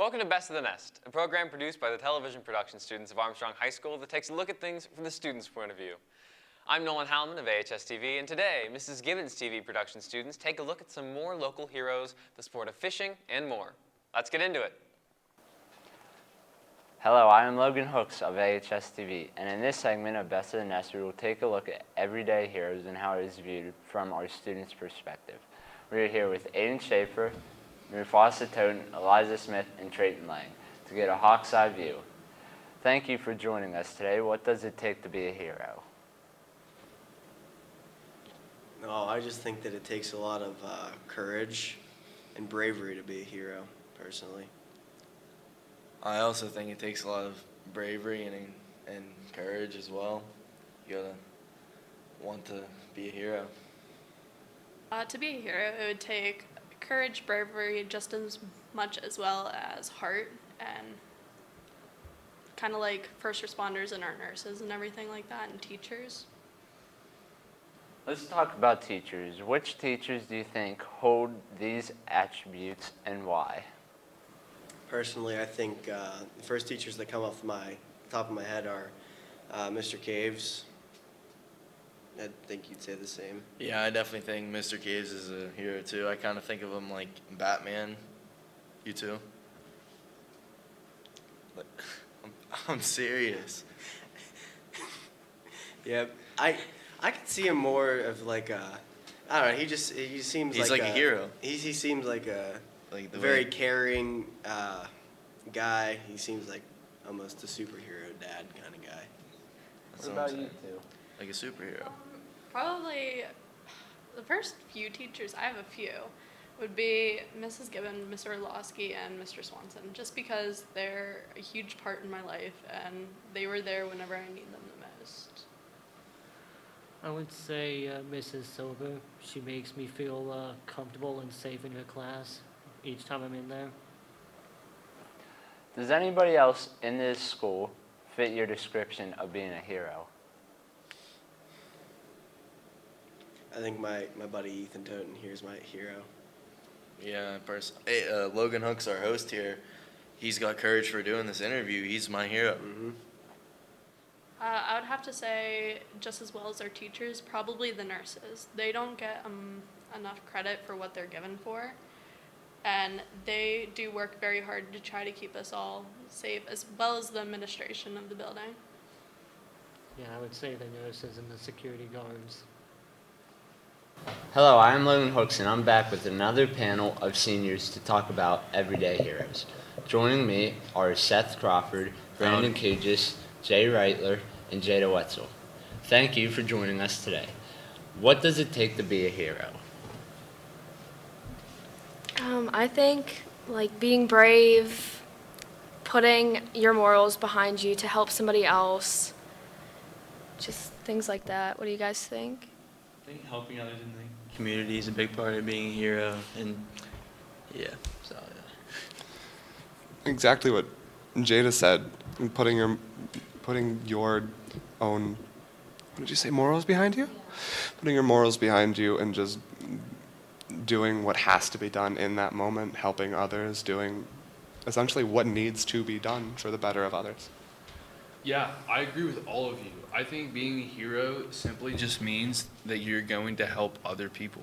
Welcome to Best of the Nest, a program produced by the television production students of Armstrong High School that takes a look at things from the students' point of view. I'm Nolan Howman of AHS-TV, and today, Mrs. Gibbons TV production students take a look at some more local heroes, the sport of fishing, and more. Let's get into it. Hello, I am Logan Hooks of AHS-TV, and in this segment of Best of the Nest, we will take a look at everyday heroes and how it is viewed from our students' perspective. We are here with Aiden Schaefer, Mufasa Toten, Eliza Smith, and Trayton Lang to get a hawk's eye view. Thank you for joining us today. What does it take to be a hero? No, I just think that it takes a lot of courage and bravery to be a hero, personally. I also think it takes a lot of bravery and courage as well. You gotta want to be a hero. To be a hero, it would take courage, bravery, just as much as well as heart, and kind of like first responders and our nurses and everything like that, and teachers. Let's talk about teachers. Which teachers do you think hold these attributes and why? Personally, I think the first teachers that come off my top of my head are Mr. Caves. I think you'd say the same. Yeah, I definitely think Mr. Caves is a hero too. I kind of think of him like Batman. You too? But I'm serious. Yeah, I could see him more of like a, I don't know. He seems He's like a hero. He seems like a Like the very way, caring guy. He seems like almost a superhero dad kind of guy. that's what I'm saying. Like a superhero. Probably the first few teachers, I have a few, would be Mrs. Gibbon, Mr. Orlowski, and Mr. Swanson, just because they're a huge part in my life and they were there whenever I need them the most. I would say Mrs. Silver. She makes me feel comfortable and safe in her class each time I'm in there. Does anybody else in this school fit your description of being a hero? I think my buddy Ethan Toten here is my hero. Yeah, Hey, Logan Hooks, our host here. He's got courage for doing this interview. He's my hero. Mm-hmm. I would have to say, just as well as our teachers, probably the nurses. They don't get enough credit for what they're given for, and they do work very hard to try to keep us all safe, as well as the administration of the building. Yeah, I would say the nurses and the security guards. Hello, I am Logan Hooks, and I'm back with another panel of seniors to talk about everyday heroes. Joining me are Seth Crawford, Brandon Cages, Jay Reitler, and Jada Wetzel. Thank you for joining us today. What does it take to be a hero? I think being brave, putting your morals behind you to help somebody else, just things like that. What do you guys think? I think helping others in the community is a big part of being a hero, and yeah, so yeah. Exactly what Jada said. Putting your own, what did you say, morals behind you? Yeah. Putting your morals behind you and just doing what has to be done in that moment, helping others, doing essentially what needs to be done for the better of others. Yeah, I agree with all of you. I think being a hero simply just means that you're going to help other people.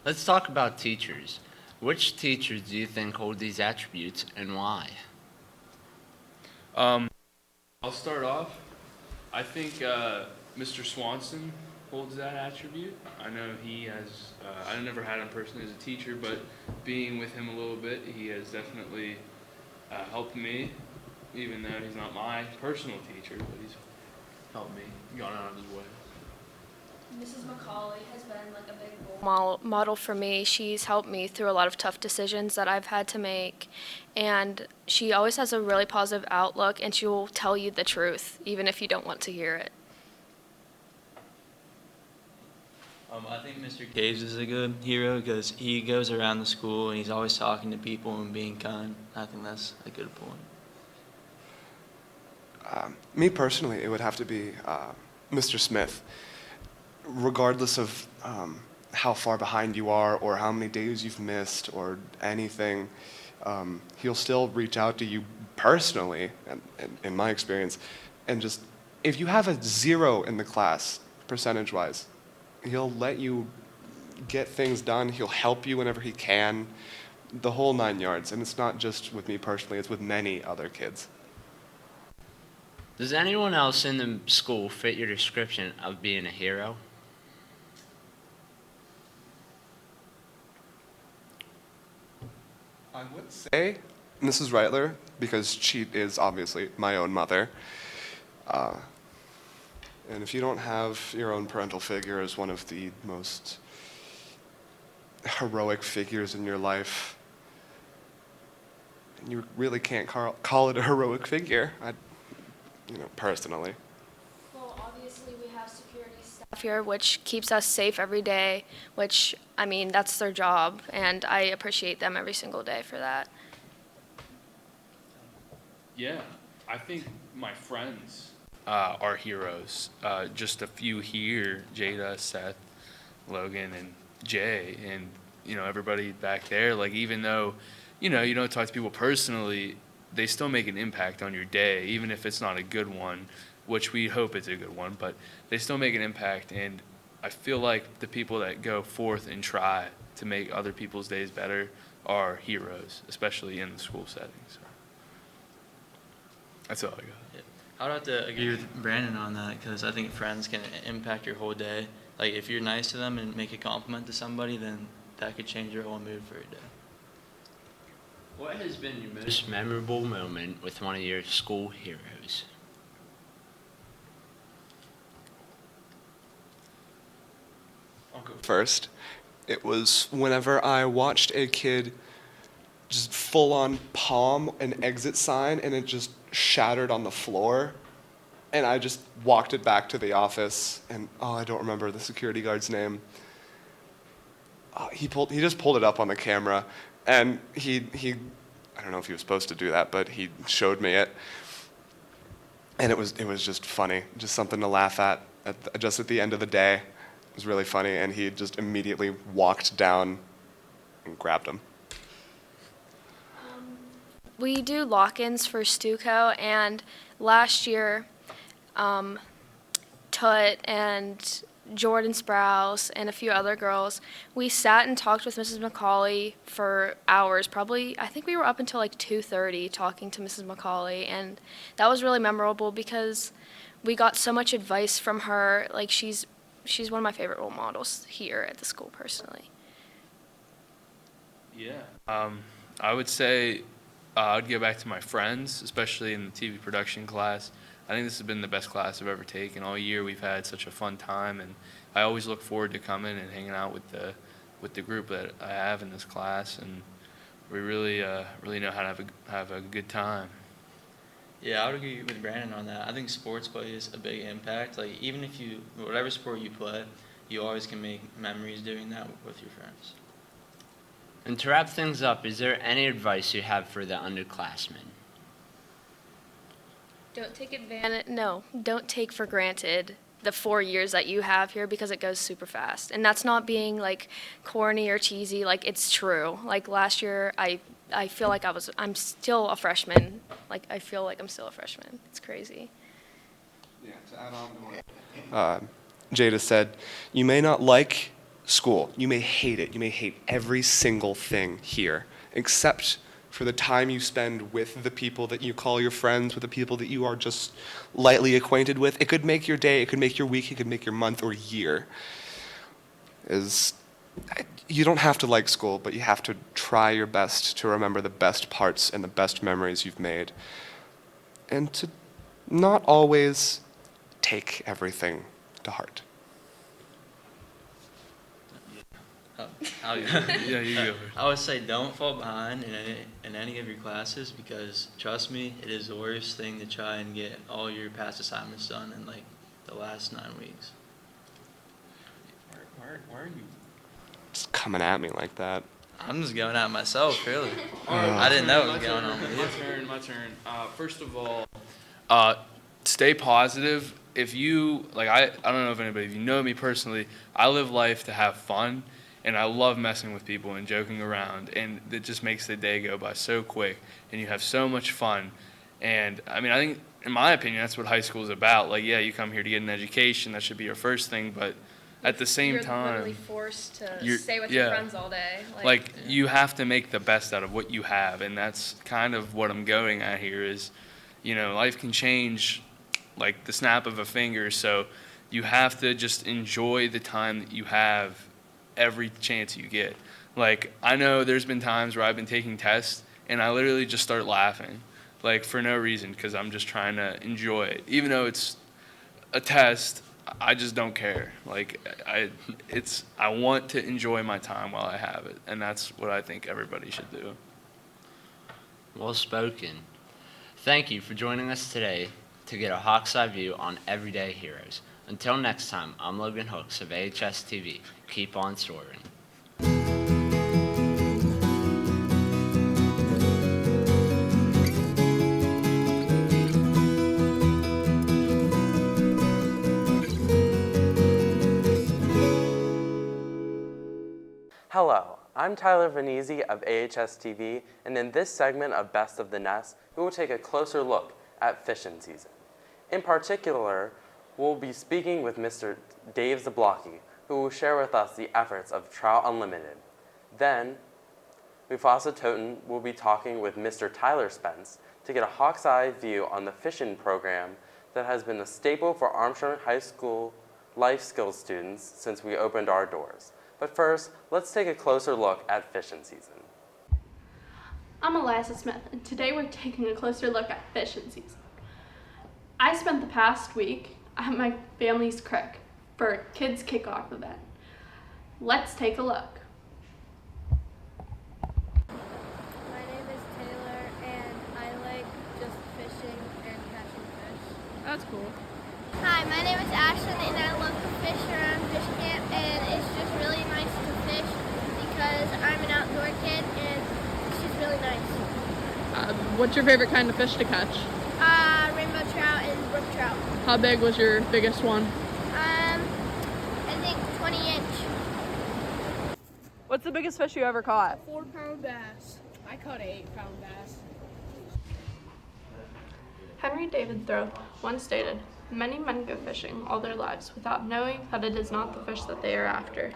Let's talk about teachers. Which teachers do you think hold these attributes and why? I'll start off. I think Mr. Swanson holds that attribute. I know he has, I never had him personally as a teacher, but being with him a little bit, he has definitely helped me, even though he's not my personal teacher, but he's helped me, gone out of his way. Mrs. McCauley has been a big role model for me. She's helped me through a lot of tough decisions that I've had to make, and she always has a really positive outlook, and she will tell you the truth, even if you don't want to hear it. I think Mr. Caves is a good hero because he goes around the school and he's always talking to people and being kind. I think that's a good point. Me personally, it would have to be Mr. Smith. Regardless of how far behind you are or how many days you've missed or anything, He'll still reach out to you personally, and in my experience, and just, if you have a 0 in the class, percentage-wise, he'll let you get things done. He'll help you whenever he can, the whole 9 yards. And it's not just with me personally, it's with many other kids. Does anyone else in the school fit your description of being a hero? I would say Mrs. Reitler, because she is obviously my own mother. And if you don't have your own parental figure as one of the most heroic figures in your life, you really can't call it a heroic figure, personally. Well, obviously we have security staff here, which keeps us safe every day, which, I mean, that's their job, and I appreciate them every single day for that. Yeah, I think my friends are heroes. Just a few here, Jada, Seth, Logan, and Jay, and everybody back there. Like, even though you don't talk to people personally, they still make an impact on your day, even if it's not a good one, which we hope it's a good one. But they still make an impact, and I feel like the people that go forth and try to make other people's days better are heroes, especially in the school setting. So that's all I got. I would have to agree with Brandon on that, because I think friends can impact your whole day. Like, if you're nice to them and make a compliment to somebody, then that could change your whole mood for a day. What has been your most memorable moment with one of your school heroes? I'll go first. It was whenever I watched a kid just full on palm an exit sign and it just shattered on the floor. And I just walked it back to the office, and I don't remember the security guard's name. He just pulled it up on the camera, and he I don't know if he was supposed to do that, but he showed me it. And it was just funny, just something to laugh at just at the end of the day. It was really funny, and he just immediately walked down and grabbed him. We do lock-ins for Stuco, and last year, Tut and Jordan Sprouse and a few other girls, we sat and talked with Mrs. McCauley for hours. Probably, I think we were up until like 2:30 talking to Mrs. McCauley, and that was really memorable because we got so much advice from her. Like, she's one of my favorite role models here at the school, personally. Yeah. I would say I'd go back to my friends, especially in the TV production class. I think this has been the best class I've ever taken. All year we've had such a fun time, and I always look forward to coming and hanging out with the group that I have in this class, and we really know how to have a good time. Yeah, I would agree with Brandon on that. I think sports plays a big impact. Like, even if whatever sport you play, you always can make memories doing that with your friends. And to wrap things up, is there any advice you have for the underclassmen? Don't take for granted the 4 years that you have here, because it goes super fast. And that's not being like corny or cheesy, like, it's true. Like, last year I feel like I'm still a freshman. Like, I feel like I'm still a freshman. It's crazy. Yeah, to add on to what Jada said, you may not like school. You may hate it. You may hate every single thing here, except for the time you spend with the people that you call your friends, with the people that you are just lightly acquainted with. It could make your day, it could make your week, it could make your month or year. You don't have to like school, but you have to try your best to remember the best parts and the best memories you've made. And to not always take everything to heart. Yeah, you go. I would say don't fall behind in any of your classes, because trust me, it is the worst thing to try and get all your past assignments done in like the last 9 weeks. Why are you? Just coming at me like that. I'm just going at myself, really. I didn't know what was going on with you. My turn. First of all, stay positive. If you, like, I don't know if anybody, if you know me personally, I live life to have fun. and I love messing with people and joking around, and it just makes the day go by so quick, and you have so much fun. And I mean, I think, in my opinion, that's what high school is about. Like, yeah, you come here to get an education, that should be your first thing, but at the same You're time, literally forced to you're- stay with yeah. your friends all day. like you have to make the best out of what you have, and that's kind of what I'm going at here is, life can change like the snap of a finger, so you have to just enjoy the time that you have every chance you get. Like, I know there's been times where I've been taking tests and I literally just start laughing, like for no reason, because I'm just trying to enjoy it. Even though it's a test, I just don't care. Like, I want to enjoy my time while I have it, and that's what I think everybody should do. Well spoken. Thank you for joining us today to get a Hawk's Eye view on everyday heroes. Until next time, I'm Logan Hooks of AHS-TV. Keep on soaring. Hello, I'm Tyler Venezi of AHS-TV, and in this segment of Best of the Nest, we will take a closer look at fishing season. In particular, we'll be speaking with Mr. Dave Zablocki, who will share with us the efforts of Trout Unlimited. Then, Mufasa Toten will be talking with Mr. Tyler Spence to get a hawk's eye view on the fishing program that has been a staple for Armstrong High School life skills students since we opened our doors. But first, let's take a closer look at fishing season. I'm Eliza Smith, and today we're taking a closer look at fishing season. I spent the past week at my family's creek for a kids' kickoff event. Let's take a look. My name is Taylor, and I like just fishing and catching fish. That's cool. Hi, my name is Ashlyn, and I love to fish around fish camp, and it's just really nice to fish because I'm an outdoor kid, and it's just really nice. What's your favorite kind of fish to catch? Rainbow trout and brook trout. How big was your biggest one? I think 20-inch. What's the biggest fish you ever caught? 4-pound bass. I caught an 8-pound bass. Henry David Thoreau once stated, "Many men go fishing all their lives without knowing that it is not the fish that they are after."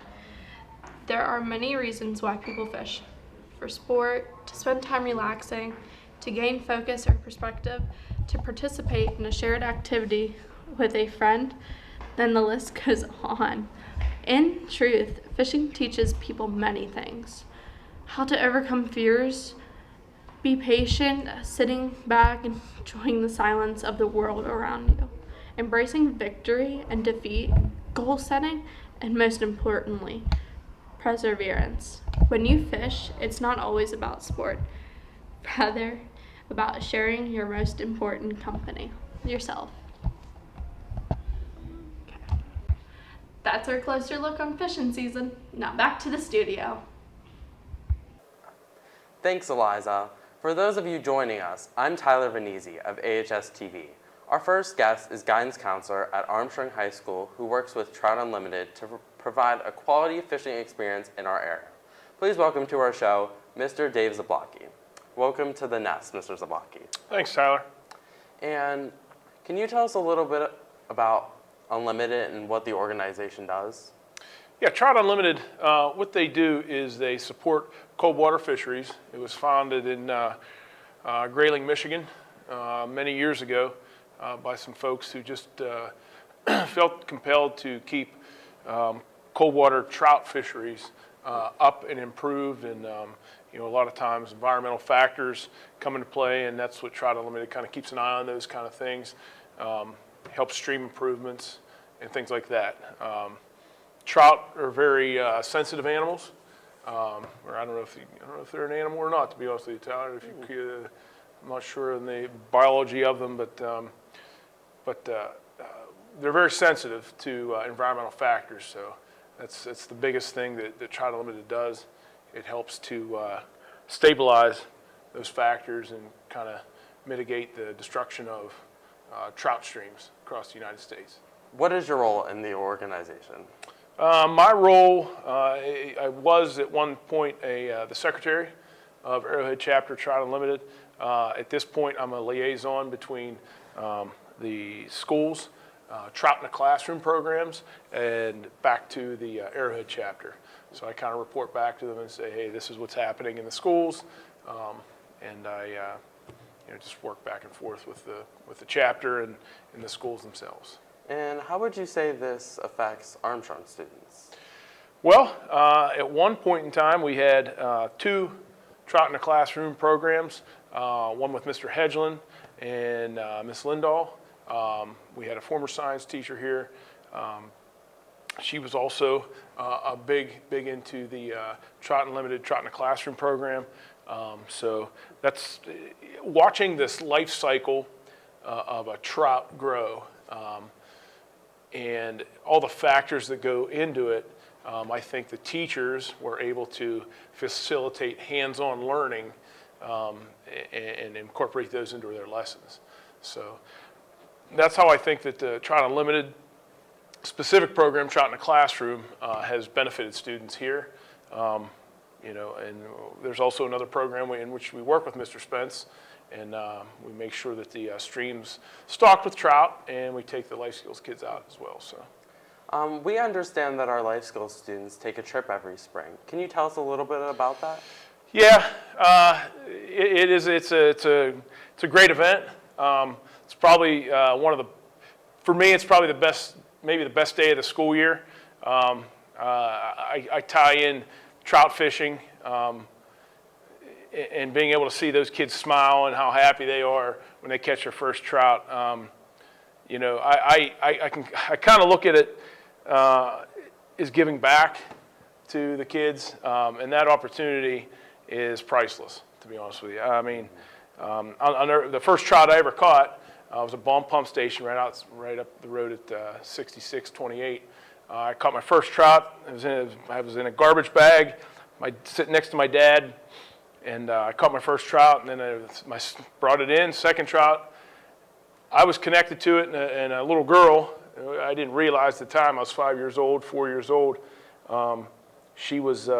There are many reasons why people fish. For sport, to spend time relaxing, to gain focus or perspective, to participate in a shared activity with a friend, then the list goes on. In truth, fishing teaches people many things. How to overcome fears, be patient, sitting back and enjoying the silence of the world around you, embracing victory and defeat, goal setting, and most importantly, perseverance. When you fish, it's not always about sport, rather about sharing your most important company, yourself. Okay. That's our closer look on fishing season. Now back to the studio. Thanks, Eliza. For those of you joining us, I'm Tyler Venezi of AHS-TV. Our first guest is guidance counselor at Armstrong High School who works with Trout Unlimited to provide a quality fishing experience in our area. Please welcome to our show, Mr. Dave Zablocki. Welcome to the Nest, Mr. Zablocki. Thanks, Tyler. And can you tell us a little bit about Unlimited and what the organization does? Yeah, Trout Unlimited, what they do is they support cold water fisheries. It was founded in Grayling, Michigan, many years ago by some folks who just felt compelled to keep cold water trout fisheries up and improved, and a lot of times environmental factors come into play, and that's what Trout Unlimited kind of keeps an eye on, those kind of things, helps stream improvements and things like that. Trout are very sensitive animals, or I don't know if they're an animal or not, to be honest with you, Tyler. If you could, I'm not sure on the biology of them, but they're very sensitive to environmental factors. So that's the biggest thing that Trout Unlimited does. It helps to stabilize those factors and kind of mitigate the destruction of trout streams across the United States. What is your role in the organization? My role, I was at one point the secretary of Arrowhead Chapter Trout Unlimited. At this point, I'm a liaison between the schools, Trout in the Classroom programs, and back to the Arrowhead Chapter. So I kind of report back to them and say, hey, this is what's happening in the schools, and I just work back and forth with the chapter and the schools themselves. And how would you say this affects Armstrong students? Well, at one point in time, we had 2 Trout in the Classroom programs, one with Mr. Hedgeland and Miss Lindahl. We had a former science teacher here. She was also big into the Trout Unlimited, Trout in the Classroom program. So that's watching this life cycle of a trout grow. And all the factors that go into it, I think the teachers were able to facilitate hands-on learning and incorporate those into their lessons. So that's how I think that the Trout Unlimited specific program, Trout in the Classroom, has benefited students here. And there's also another program in which we work with Mr. Spence, and we make sure that the stream's stocked with trout, and we take the life skills kids out as well. So, we understand that our life skills students take a trip every spring. Can you tell us a little bit about that? Yeah, it is. It's a great event. It's probably for me, it's probably maybe the best day of the school year. I tie in trout fishing. And being able to see those kids smile and how happy they are when they catch their first trout, I kind of look at it as giving back to the kids, and that opportunity is priceless, to be honest with you. I mean, the first trout I ever caught was a bomb pump station right up the road at 6628. I caught my first trout. I was in a garbage bag, sitting next to my dad. And I caught my first trout, and then I brought it in, second trout. I was connected to it, and a little girl, I didn't realize at the time, I was 4 years old. She was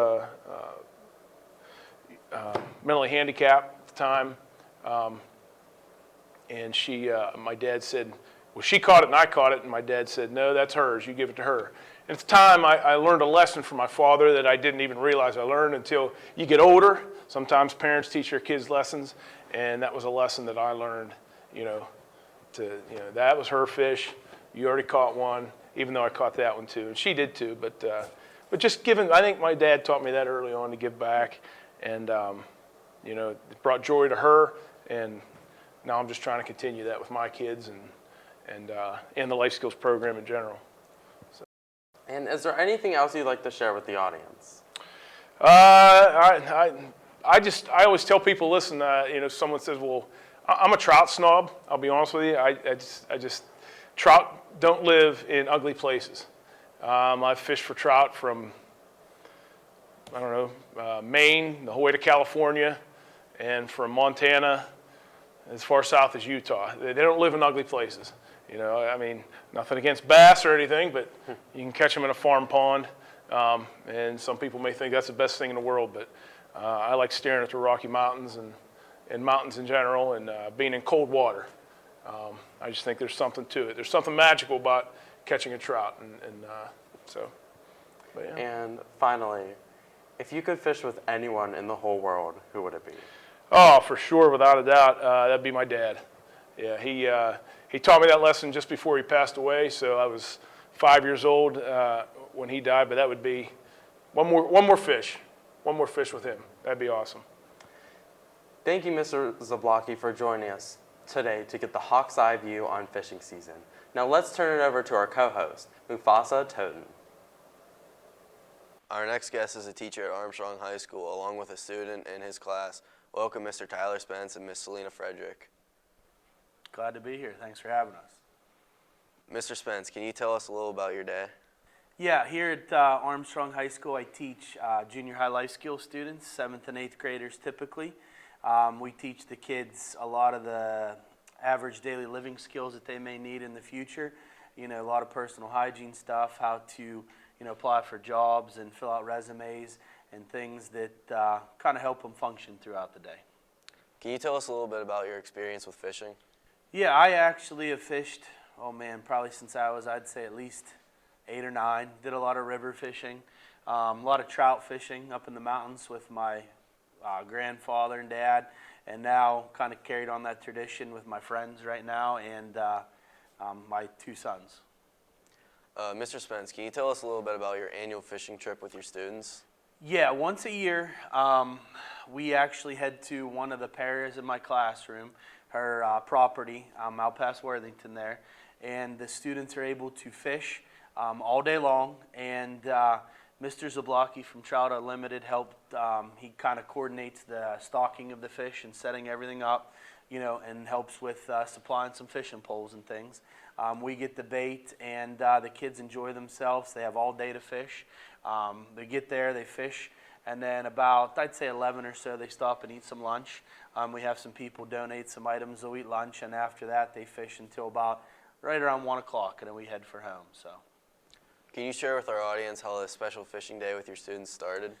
mentally handicapped at the time. And my dad said, well, she caught it and I caught it, and my dad said, no, that's hers, you give it to her. And at the time, I learned a lesson from my father that I didn't even realize I learned until you get older. Sometimes parents teach their kids lessons, and that was a lesson that I learned, that was her fish. You already caught one, even though I caught that one too, and she did too. But just giving, I think my dad taught me that early on to give back, and it brought joy to her, and now I'm just trying to continue that with my kids and the life skills program in general. So. And is there anything else you'd like to share with the audience? I always tell people, listen, someone says, well, I'm a trout snob. I'll be honest with you. I just trout don't live in ugly places. I've fished for trout from, Maine the whole way to California, and from Montana as far south as Utah. They don't live in ugly places. Nothing against bass or anything, but you can catch them in a farm pond. And some people may think that's the best thing in the world, but I like staring at the Rocky Mountains and mountains in general, and being in cold water. I just think there's something to it. There's something magical about catching a trout, but yeah. And finally, if you could fish with anyone in the whole world, who would it be? Oh, for sure, without a doubt, that'd be my dad. Yeah, he taught me that lesson just before he passed away, so I was 5 years old when he died, but that would be one more fish with him. That'd be awesome. Thank you, Mr. Zablocki, for joining us today to get the hawk's eye view on fishing season. Now let's turn it over to our co-host, Mufasa Toten. Our next guest is a teacher at Armstrong High School, along with a student in his class. Welcome, Mr. Tyler Spence and Miss Selena Frederick. Glad to be here. Thanks for having us. Mr. Spence, can you tell us a little about your day? Yeah, here at Armstrong High School, I teach junior high life skills students, 7th and 8th graders typically. We teach the kids a lot of the average daily living skills that they may need in the future. A lot of personal hygiene stuff, how to, apply for jobs and fill out resumes and things that kind of help them function throughout the day. Can you tell us a little bit about your experience with fishing? Yeah, I actually have fished, oh man, probably since I was, I'd say at least 8 or 9. Did a lot of river fishing, a lot of trout fishing up in the mountains with my grandfather and dad, and now kind of carried on that tradition with my friends right now and my 2 sons. Mr. Spence, can you tell us a little bit about your annual fishing trip with your students? Yeah, once a year, we actually head to one of the paras in my classroom, her property, out past Worthington there, and the students are able to fish all day long, and Mr. Zablocki from Trout Unlimited helped, he kind of coordinates the stocking of the fish and setting everything up, and helps with supplying some fishing poles and things. We get the bait, and the kids enjoy themselves. They have all day to fish. They get there, they fish, and then about, I'd say 11 or so, they stop and eat some lunch. We have some people donate some items, they'll eat lunch, and after that they fish until about right around 1 o'clock, and then we head for home. So, can you share with our audience how this special fishing day with your students started?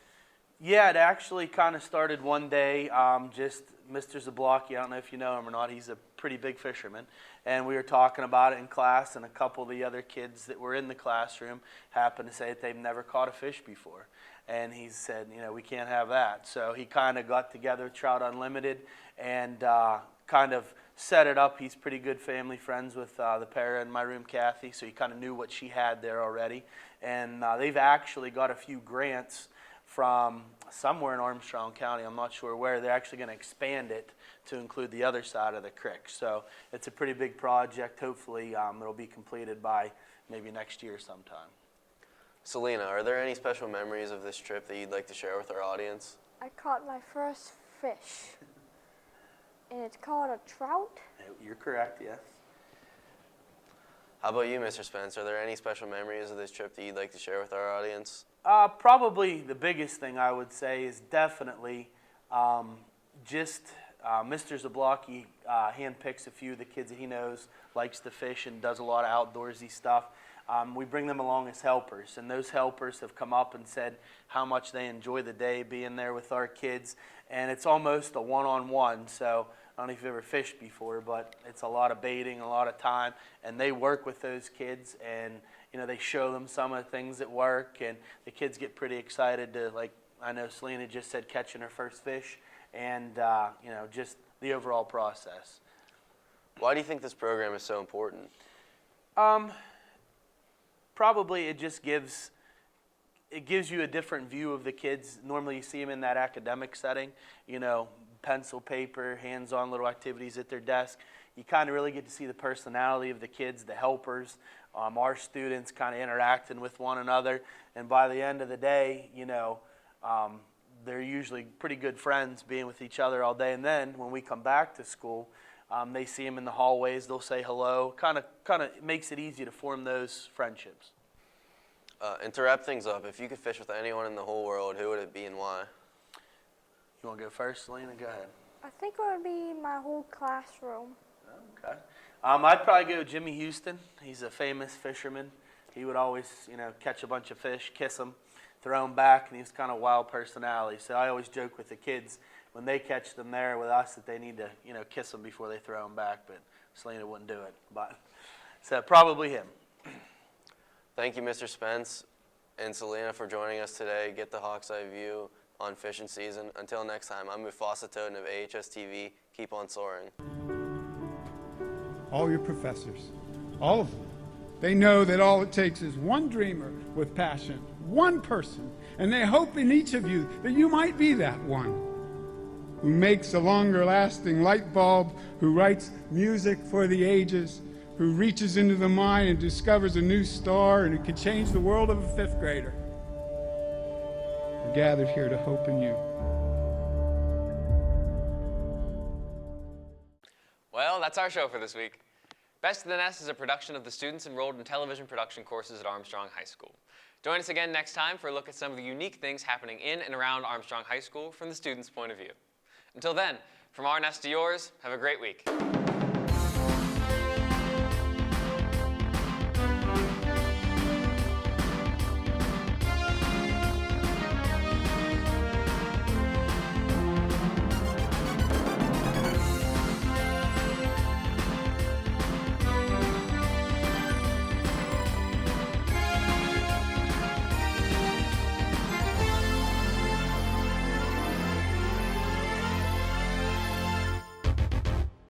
Yeah, it actually kind of started one day, just Mr. Zablocki, I don't know if you know him or not, he's a pretty big fisherman, and we were talking about it in class, and a couple of the other kids that were in the classroom happened to say that they've never caught a fish before, and he said, we can't have that. So he kind of got together with Trout Unlimited and kind of set it up. He's pretty good family friends with the para in my room, Kathy, so he kind of knew what she had there already, and they've actually got a few grants from somewhere in Armstrong County, I'm not sure where. They're actually going to expand it to include the other side of the creek. So it's a pretty big project. Hopefully it'll be completed by maybe next year sometime. Selena, are there any special memories of this trip that you'd like to share with our audience? I caught my first fish, and it's called a trout. You're correct, yes. How about you, Mr. Spence? Are there any special memories of this trip that you'd like to share with our audience? Probably the biggest thing I would say is definitely just Mr. Zablocki handpicks a few of the kids that he knows, likes to fish and does a lot of outdoorsy stuff. We bring them along as helpers, and those helpers have come up and said how much they enjoy the day being there with our kids, and it's almost a one-on-one. So I don't know if you've ever fished before, but it's a lot of baiting, a lot of time, and they work with those kids, and they show them some of the things that work, and the kids get pretty excited to, like I know Selena just said, catching her first fish, and just the overall process. Why do you think this program is so important? Probably it just gives you a different view of the kids. Normally you see them in that academic setting, pencil, paper, hands-on little activities at their desk. You kind of really get to see the personality of the kids, the helpers, our students kind of interacting with one another. And by the end of the day, they're usually pretty good friends being with each other all day. And then when we come back to school, they see them in the hallways, they'll say hello. Kind of makes it easy to form those friendships. And to wrap things up, if you could fish with anyone in the whole world, who would it be and why? You want to go first, Selena? Go ahead. I think it would be my whole classroom. Okay. I'd probably go with Jimmy Houston. He's a famous fisherman. He would always, catch a bunch of fish, kiss them, throw them back, and he's kind of a wild personality. So I always joke with the kids when they catch them there with us that they need to, kiss them before they throw them back. But Selena wouldn't do it. So probably him. Thank you, Mr. Spence and Selena, for joining us today. Get the Hawk's Eye view on fishing season. Until next time, I'm Mufasa Toten of AHS-TV. Keep on soaring. All your professors, all of them, they know that all it takes is one dreamer with passion, one person, and they hope in each of you that you might be that one who makes a longer lasting light bulb, who writes music for the ages, who reaches into the mind and discovers a new star, and who can change the world of a 5th grader. We're gathered here to hope in you. Well, that's our show for this week. Best of the Nest is a production of the students enrolled in television production courses at Armstrong High School. Join us again next time for a look at some of the unique things happening in and around Armstrong High School from the students' point of view. Until then, from our nest to yours, have a great week.